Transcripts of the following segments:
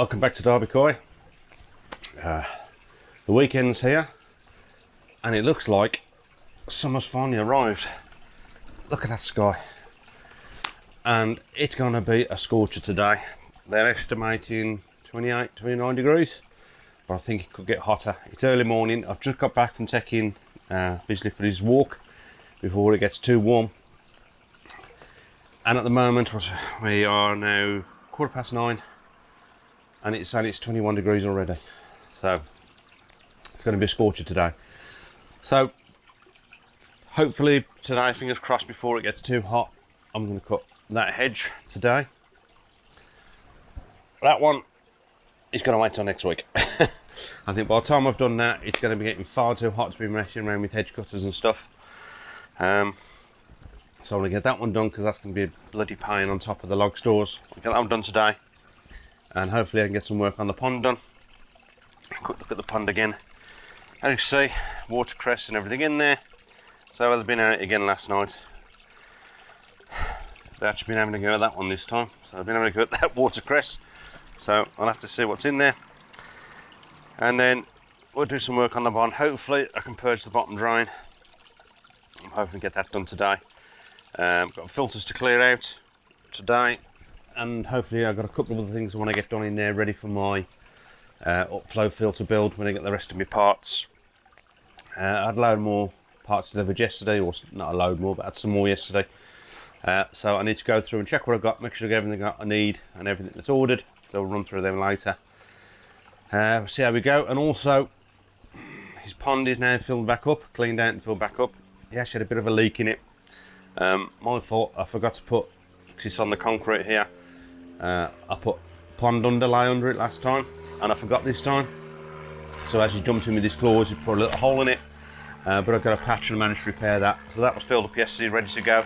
Welcome back to Derby Koi. The weekend's here and it looks like summer's finally arrived. Look at that sky, and it's going to be a scorcher today. They're estimating 28-29 degrees, but I think it could get hotter. It's early morning. I've just got back from taking Bisley for his walk before it gets too warm, and at the moment we are now 9:15 and it's saying it's 21 degrees already, so it's going to be a scorcher today. So hopefully today, fingers crossed, before it gets too hot, I'm going to cut that hedge today. That one is going to wait till next week. I think by the time I've done that, it's going to be getting far too hot to be messing around with hedge cutters and stuff. So I'm going to get that one done, because that's going to be a bloody pain on top of the log stores. I'll get that one done today, and hopefully I can get some work on the pond done. Quick look at the pond again. As you see, watercress and everything in there. So they've been out again last night. They've actually been having a go at that one this time. So I've been having a go at that watercress. So I'll have to see what's in there. And then we'll do some work on the pond. Hopefully I can purge the bottom drain. I'm hoping to get that done today. Got filters to clear out today. And hopefully I've got a couple of other things I want to get done in there, ready for my upflow filter build when I get the rest of my parts. I had a load more parts delivered yesterday, or not a load more, but I had some more yesterday. So I need to go through and check what I've got, make sure I get everything I need and everything that's ordered. So we'll run through them later. We'll see how we go. And also, his pond is now filled back up, cleaned out and filled back up. He actually had a bit of a leak in it. My fault, I forgot to put, because it's on the concrete here, I put pond underlay under it last time, and I forgot this time. So as he jumped in with his claws, he put a little hole in it, but I've got a patch and managed to repair that. So that was filled up yesterday, ready to go.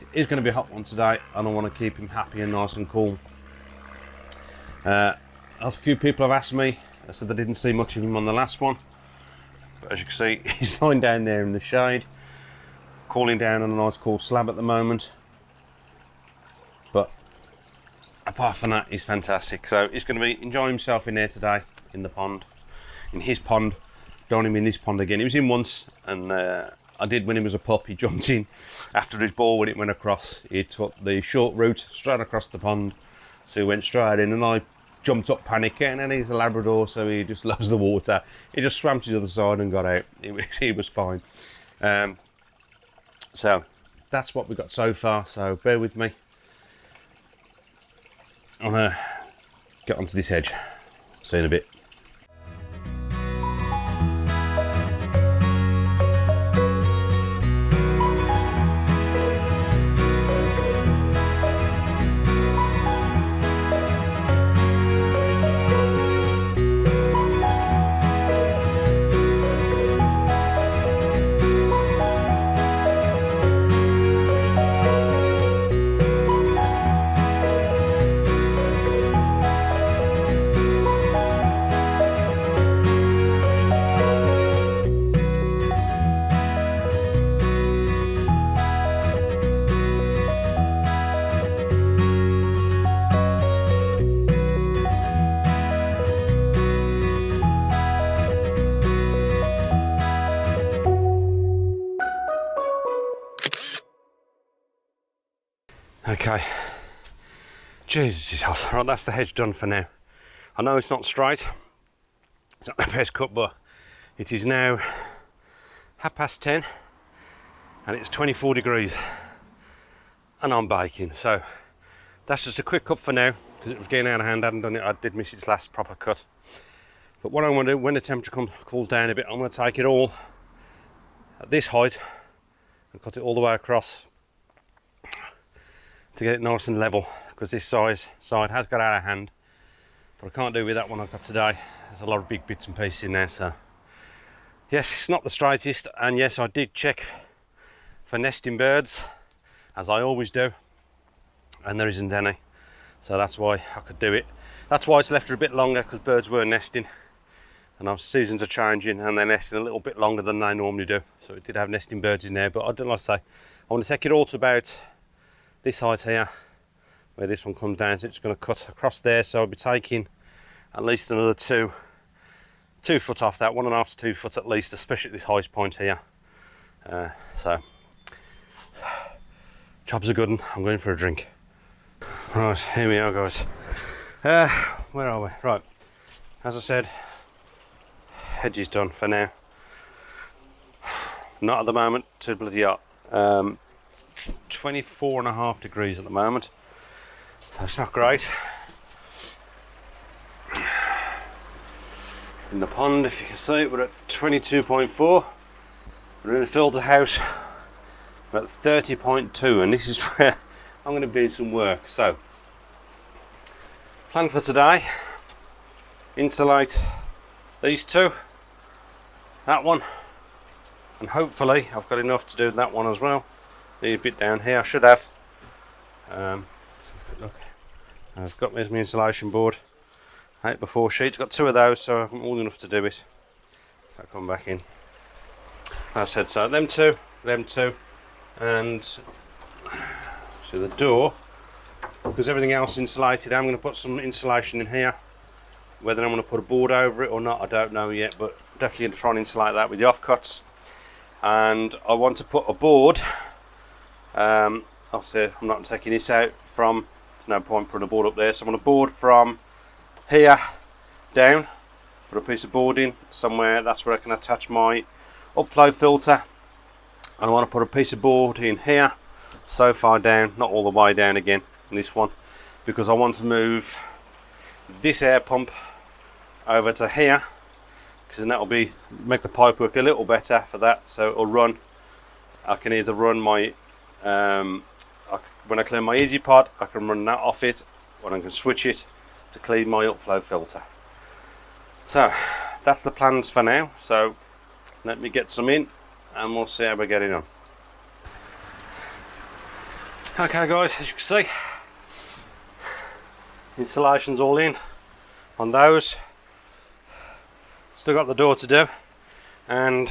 It is going to be a hot one today, and I want to keep him happy and nice and cool. A few people have asked me, I said they didn't see much of him on the last one, but as you can see, he's lying down there in the shade, cooling down on a nice cool slab at the moment. But apart from that, he's fantastic. So he's going to be enjoying himself in there today, in the pond, in his pond. Don't him in this pond again. He was in once, and I did when he was a pup. He jumped in after his ball when it went across. He took the short route straight across the pond, so he went straight in, and I jumped up panicking. And he's a Labrador, so he just loves the water. He just swam to the other side and got out. He was fine. So that's what we got so far. So bear with me. I'm gonna get onto this hedge. See you in a bit. Okay, Jesus is hot. Right, that's the hedge done for now. I know it's not straight, it's not the best cut, but it is now 10:30 and it's 24 degrees and I'm baking. So that's just a quick cut for now, because it was getting out of hand. I hadn't done it, I did miss its last proper cut. But what I want to do, when the temperature cools down a bit, I'm going to take it all at this height and cut it all the way across to get it nice and level, because this side has got out of hand, but I can't do with that one I've got today. There's a lot of big bits and pieces in there. So yes, it's not the straightest, and yes, I did check for nesting birds, as I always do, and there isn't any, so that's why I could do it. That's why it's left it a bit longer, because birds were nesting, and our seasons are changing and they're nesting a little bit longer than they normally do. So it did have nesting birds in there, but I don't like to say, I want to take it all to about this height here, where this one comes down. So it's going to cut across there, so I'll be taking at least another 2 foot off that, 1.5 to 2 foot at least, especially at this highest point here. So job's a good one. I'm going for a drink. Right, here we are, guys. Where are we? Right, as I said, hedge is done for now. Not at the moment, too bloody hot. 24.5 degrees at the moment, so it's not great. In the pond, if you can see, we're at 22.4. We're in a filter house, we're at 30.2, and this is where I'm going to be doing some work. So, plan for today: insulate these two, that one, and hopefully I've got enough to do that one as well. Need a bit down here, I should have. Look, I've got my insulation board, 8x4 sheets, got 2 of those, so I'm old enough to do it. I'll come back in. As I said, so them two, and so the door, because everything else is insulated, I'm going to put some insulation in here. Whether I'm going to put a board over it or not, I don't know yet, but definitely going to try and insulate that with the offcuts. And I want to put a board, obviously I'm not taking this out from, there's no point putting a board up there, so I'm going to board from here down, put a piece of board in somewhere, that's where I can attach my upflow filter. And I want to put a piece of board in here, so far down, not all the way down again in this one, because I want to move this air pump over to here, because then that'll make the pipe work a little better for that. So it'll run, I can either run my when I clean my easy pod, I can run that off it, or I can switch it to clean my upflow filter. So that's the plans for now. So let me get some in and we'll see how we're getting on. Okay guys, as you can see, insulation's all in on those. Still got the door to do, and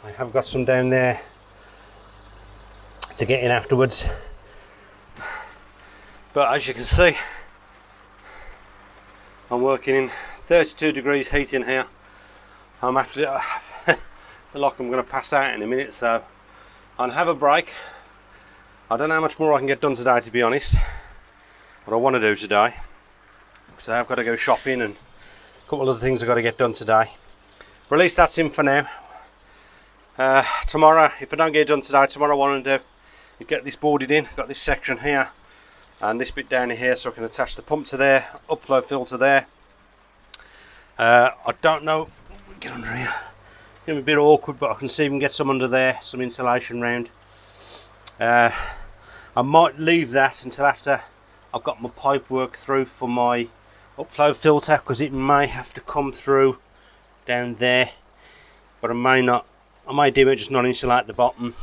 I have got some down there to get in afterwards. But as you can see, I'm working in 32 degrees heat in here. I'm absolutely I feel like I'm going to pass out in a minute, so I'll have a break. I don't know how much more I can get done today, to be honest, what I want to do today, because I've got to go shopping and a couple of other things I've got to get done today. But at least that's in for now. Tomorrow, if I don't get it done today, tomorrow what I want to do is get this boarded in. Got this section here and this bit down here, so I can attach the pump to there, upflow filter there. I don't know, get under here, it's going to be a bit awkward, but I can see we can get some under there, some insulation round. I might leave that until after I've got my pipe work through for my upflow filter, because it may have to come through down there, but I may not. I may do it, just not insulate the bottom,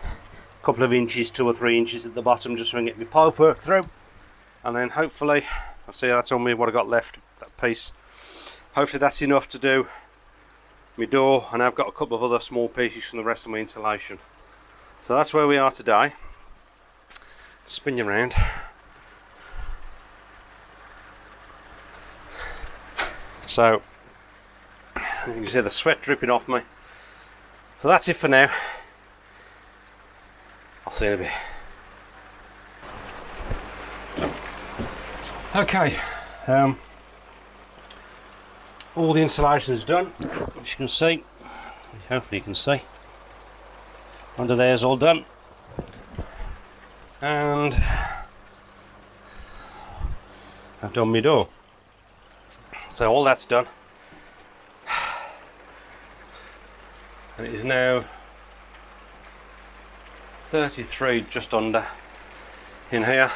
a couple of inches, 2 or 3 inches at the bottom, just so I can get my pipe work through, and then hopefully, I'll see, that's on me what I got left, that piece. Hopefully that's enough to do my door, and I've got a couple of other small pieces from the rest of my insulation. So that's where we are today. Spin you around. So you can see the sweat dripping off me. So that's it for now. I'll see you in a bit. Okay, all the insulation is done, as you can see. Hopefully you can see. Under there is all done, and I've done my door. So all that's done, and it is now 33, just under, in here.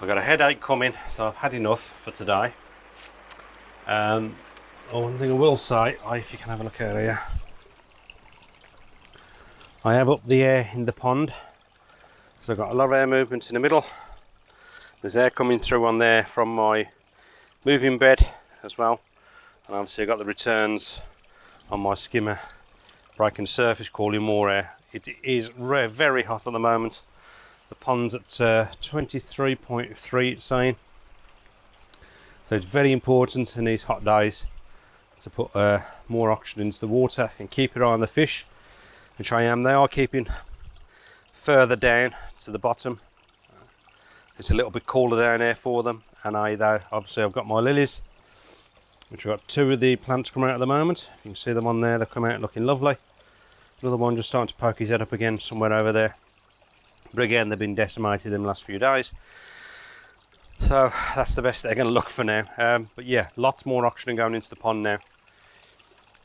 I've got a headache coming, so I've had enough for today. One thing I will say, if you can have a look out here, I have up the air in the pond, so I've got a lot of air movement in the middle. There's air coming through on there from my moving bed as well, and obviously I've got the returns on my skimmer breaking the surface, calling more air. It is very hot at the moment. The pond's at 23.3 it's saying, So it's very important in these hot days to put more oxygen into the water and keep your eye on the fish, which I am. They are keeping further down to the bottom. It's a little bit cooler down there for them, and obviously I've got my lilies, which I've got 2 of the plants come out at the moment. You can see them on there, they come out looking lovely. Another one just starting to poke his head up again somewhere over there, but again they've been decimated in the last few days, so that's the best they're going to look for now. But yeah, lots more oxygen going into the pond now.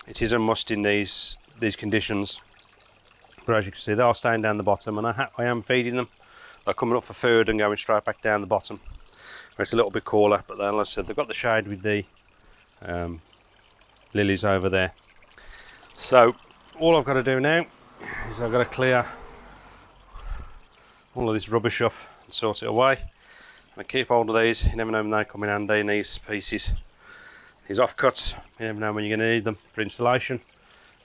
It is a must in these conditions, but as you can see they are staying down the bottom, and I am feeding them. They're coming up for food and going straight back down the bottom where it's a little bit cooler, but then, like I said, they've got the shade with the lilies over there. So all I've got to do now is I've got to clear all of this rubbish up and sort it away. I keep hold of these. You never know when they come in handy in these pieces, these offcuts. You never know when you're going to need them for insulation.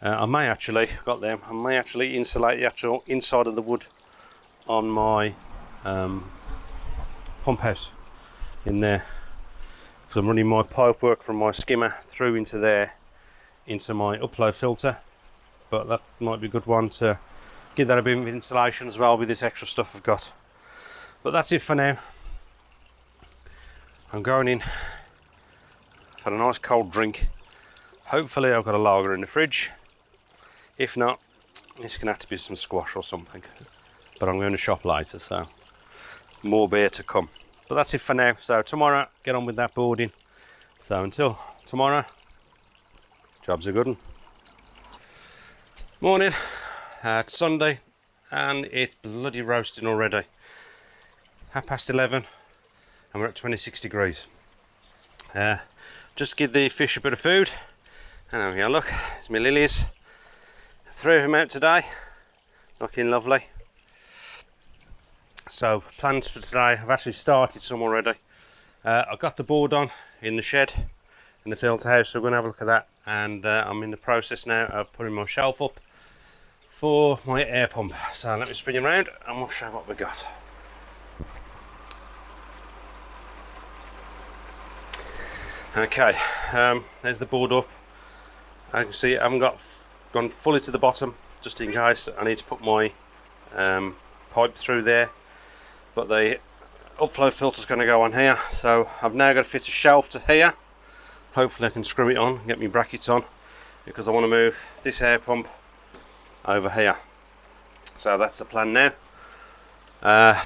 I may actually insulate the actual inside of the wood on my pump house in there, because I'm running my pipe work from my skimmer through into there, into my upflow filter. But that might be a good one to give that a bit of insulation as well with this extra stuff I've got. But that's it for now. I'm going in for a nice cold drink. Hopefully I've got a lager in the fridge. If not, it's going to have to be some squash or something. But I'm going to shop later, so more beer to come. But that's it for now. So tomorrow, get on with that boarding. So until tomorrow, job's a good one. Morning. It's Sunday and it's bloody roasting already. 11:30 and we're at 26 degrees. Just give the fish a bit of food. And there we go, look, it's my lilies. 3 of them out today, looking lovely. So plans for today, I've actually started some already. I've got the board on in the shed, in the filter house, so we're going to have a look at that. And I'm in the process now of putting my shelf up for my air pump. So let me spin you around and we'll show what we got. Okay, there's the board up. As you can see, I haven't gone fully to the bottom, just in case I need to put my pipe through there. But the upflow filter is going to go on here, so I've now got to fit a shelf to here. Hopefully I can screw it on, get my brackets on, because I want to move this air pump over here. So that's the plan now.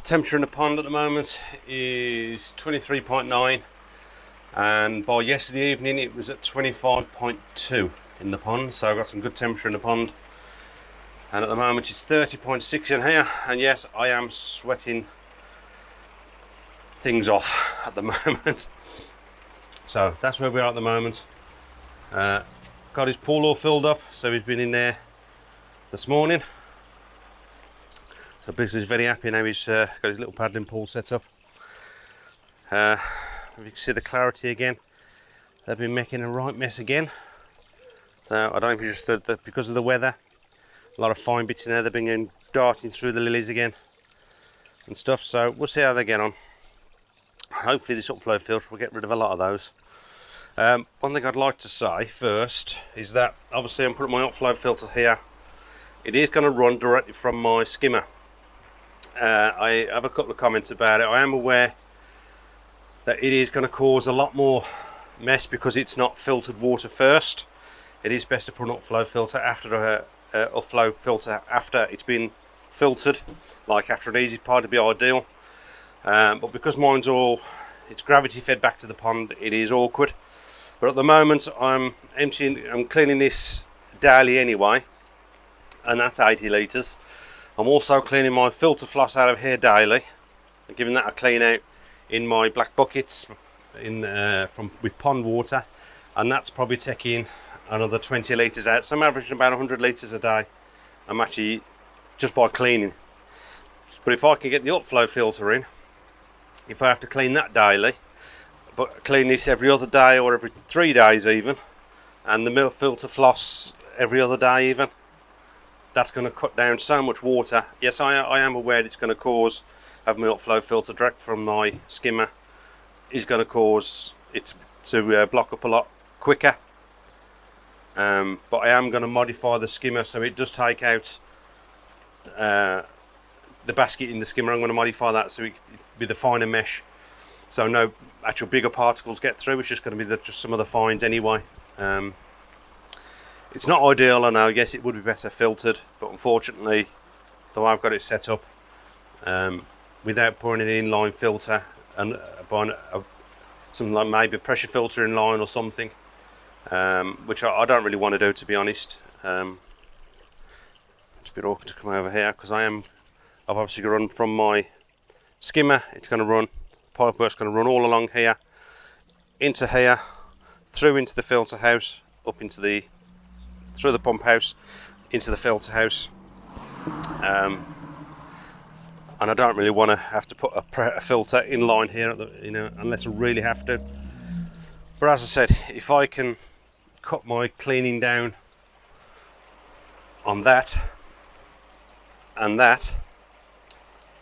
Temperature in the pond at the moment is 23.9, and by yesterday evening it was at 25.2 in the pond, so I've got some good temperature in the pond. And at the moment it's 30.6 in here, and yes, I am sweating things off at the moment. So that's where we are at the moment. Got his pool all filled up, so he's been in there this morning. So basically he's very happy now. He's got his little paddling pool set up. If you can see the clarity again, they've been making a right mess again. So I don't know if you just stood that because of the weather, a lot of fine bits in there. They've been going darting through the lilies again and stuff. So we'll see how they get on. Hopefully this upflow filter will get rid of a lot of those. One thing I'd like to say first is that obviously I'm putting my upflow filter here. It is going to run directly from my skimmer. I have a couple of comments about it. I am aware that it is going to cause a lot more mess because it's not filtered water first. It is best to put an upflow filter after after it's been filtered, like after an easy part, to be ideal. But because mine's it's gravity fed back to the pond, it is awkward. But at the moment I'm cleaning this daily anyway, and that's 80 litres. I'm also cleaning my filter floss out of here daily and giving that a clean out in my black buckets with pond water, and that's probably taking another 20 litres out. So I'm averaging about 100 litres a day. I'm actually just by cleaning. But if I can get the upflow filter in, if I have to clean that daily, but clean this every other day or every 3 days even, and the filter floss every other day even, that's going to cut down so much water. Yes, I am aware it's going to cause, having my upflow filter direct from my skimmer is going to cause it's to block up a lot quicker. But I am going to modify the skimmer so it does take out the basket in the skimmer. I'm going to modify that so it be the finer mesh, so no actual bigger particles get through. It's just going to be just some of the fines anyway. It's not ideal, I know. Yes, it would be better filtered, but unfortunately, the way I've got it set up, without putting an inline filter and buying something like maybe a pressure filter in line or something, which I don't really want to do, to be honest. It's a bit awkward to come over here because I've obviously run from my skimmer. It's going to run, pipework's going to run all along here, into here, through into the filter house, up into the, through the pump house, into the filter house. And I don't really want to have to put a filter in line here, unless I really have to. But as I said, if I can cut my cleaning down on that and that,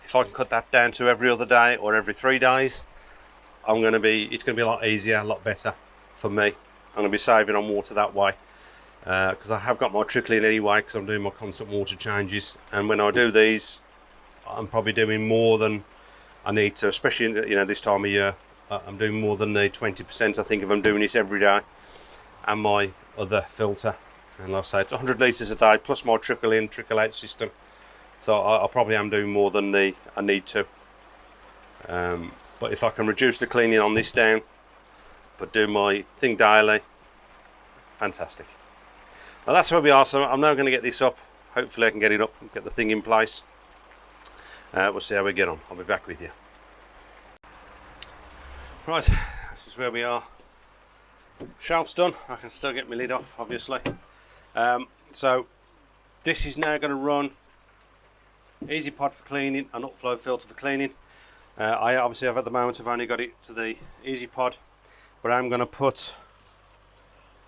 if I can cut that down to every other day or every 3 days, it's going to be a lot easier, a lot better for me. I'm going to be saving on water that way, because I have got my trickling anyway, because I'm doing my constant water changes, and when I do these, I'm probably doing more than I need to, especially this time of year. I'm doing more than the 20%, I think, if I'm doing this every day. And my other filter, and like I say, it's 100 litres a day plus my trickle in, trickle out system. So I probably am doing more than I need to. But if I can reduce the cleaning on this down, but do my thing daily, fantastic. Well, that's where we are. So I'm now going to get this up. Hopefully I can get it up and get the thing in place. We'll see how we get on. I'll be back with you. Right, this is where we are. Shelf's done. I can still get my lid off, obviously. So this is now going to run Easy Pod for cleaning and upflow filter for cleaning. I obviously have, at the moment, I've only got it to the Easy Pod, but I'm going to put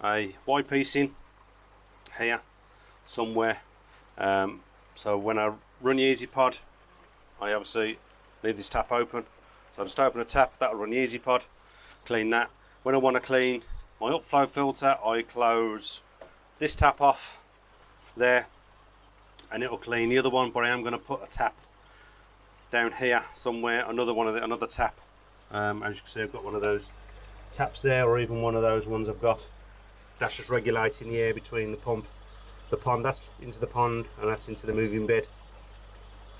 a Y piece in here somewhere. So when I run the Easy Pod, I obviously leave this tap open. So I just open a tap, that'll run the Easy Pod, clean that. When I want to clean my upflow filter, I close this tap off there, and it'll clean the other one. But I am going to put a tap down here somewhere, another tap. As you can see, I've got one of those taps there, or even one of those ones I've got. That's just regulating the air between the pond. That's into the pond, and that's into the moving bed.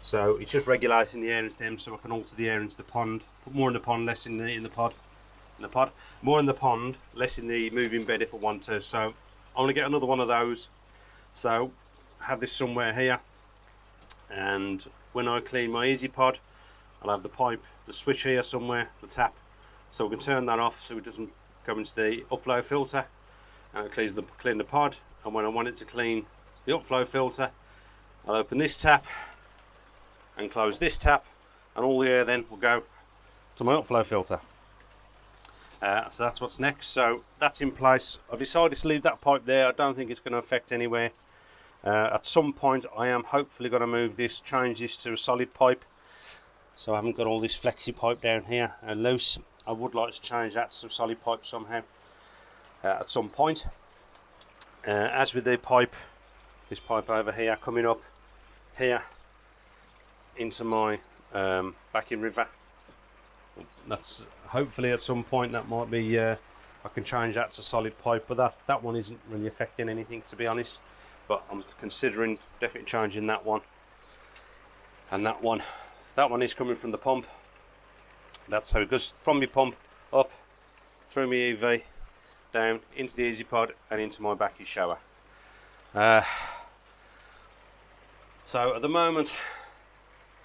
So it's just regulating the air into them, so I can alter the air into the pond. Put more in the pond, less in the pod. More in the pond, less in the moving bed if I want to. So I'm going to get another one of those. So I have this somewhere here, and when I clean my Easy Pod, I'll have the switch here somewhere, the tap, so we can turn that off so it doesn't go into the upflow filter, and it clean the pod. And when I want it to clean the upflow filter, I'll open this tap and close this tap, and all the air then will go to my upflow filter. So that's what's next. So that's in place. I've decided to leave that pipe there. I don't think it's going to affect anywhere. At some point I am hopefully going to change this to a solid pipe, so I haven't got all this flexi pipe down here loose. I would like to change that to a solid pipe somehow at some point. As with the pipe, this pipe over here coming up here into my backing river, that's hopefully at some point that might be I can change that to solid pipe, but that one isn't really affecting anything, to be honest. But I'm considering definitely changing that one. And that one is coming from the pump. That's how it goes from my pump up through my EV down into the Easy Pod and into my backy shower. So at the moment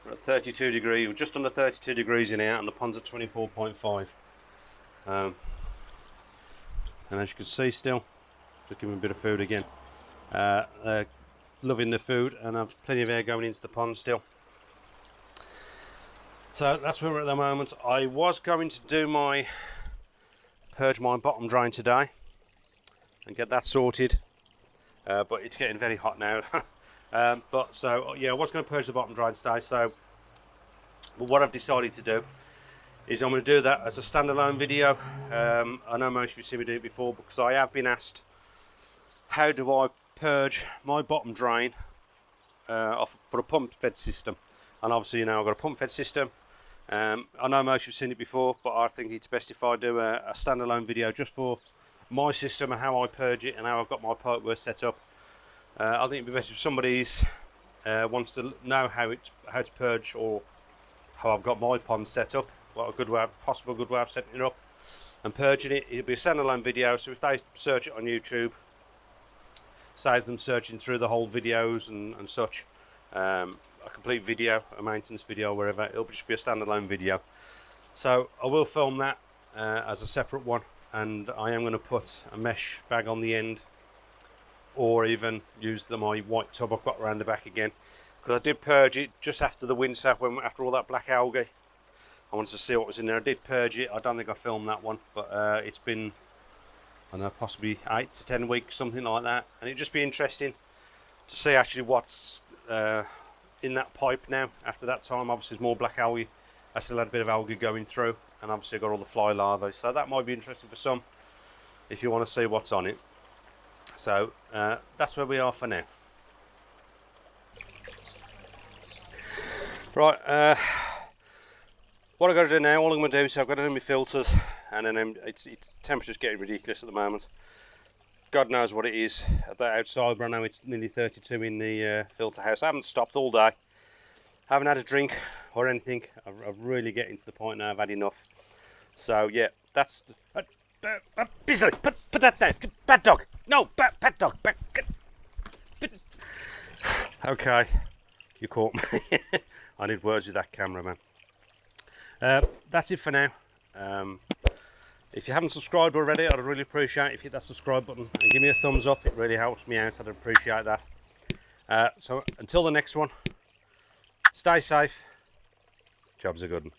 we're at 32 degrees, just under 32 degrees in here, and the pond's at 24.5. And as you can see, still just giving a bit of food again. Loving the food, and I've plenty of air going into the pond still. So that's where we're at the moment. I was going to do purge my bottom drain today and get that sorted, but it's getting very hot now. So yeah, I was going to purge the bottom drain today. But what I've decided to do is I'm going to do that as a standalone video. I know most of you see me do it before, because I have been asked, how do I purge my bottom drain for a pump fed system? And obviously, you know, I've got a pump fed system. I know most of you've seen it before, but I think it's best if I do a standalone video just for my system and how I purge it and how I've got my pipework set up. I think it'd be best if somebody wants to know how to purge, or how I've got my pond set up, what a good way, possible good way of setting it up and purging it. It'll be a standalone video, so if they search it on YouTube, save them searching through the whole videos and such, a complete video, a maintenance video, wherever, it'll just be a standalone video. So I will film that as a separate one, and I am going to put a mesh bag on the end, or even use my white tub I've got around the back again, because I did purge it just after the winter, after all that black algae. I wanted to see what was in there. I did purge it. I don't think I filmed that one, but it's been, I don't know, possibly 8 to 10 weeks, something like that, and it'd just be interesting to see actually what's in that pipe now after that time. Obviously there's more black algae. I still had a bit of algae going through, and obviously I got all the fly larvae, so that might be interesting for some if you want to see what's on it. So that's where we are for now. Right, what I've got to do now, all I'm going to do is I've got to do my filters, and then it's temperature's getting ridiculous at the moment. God knows what it is at that outside, but I know it's nearly 32 in the filter house. I haven't stopped all day. Haven't had a drink or anything. I'm really getting to the point now. I've had enough. So yeah, that's. Bisley, put that down. Bad dog. No, bad dog. Okay, you caught me. I need words with that cameraman. That's it for now. If you haven't subscribed already, I'd really appreciate it if you hit that subscribe button and give me a thumbs up. It really helps me out. I'd appreciate that. So until the next one, stay safe. Job's a good one.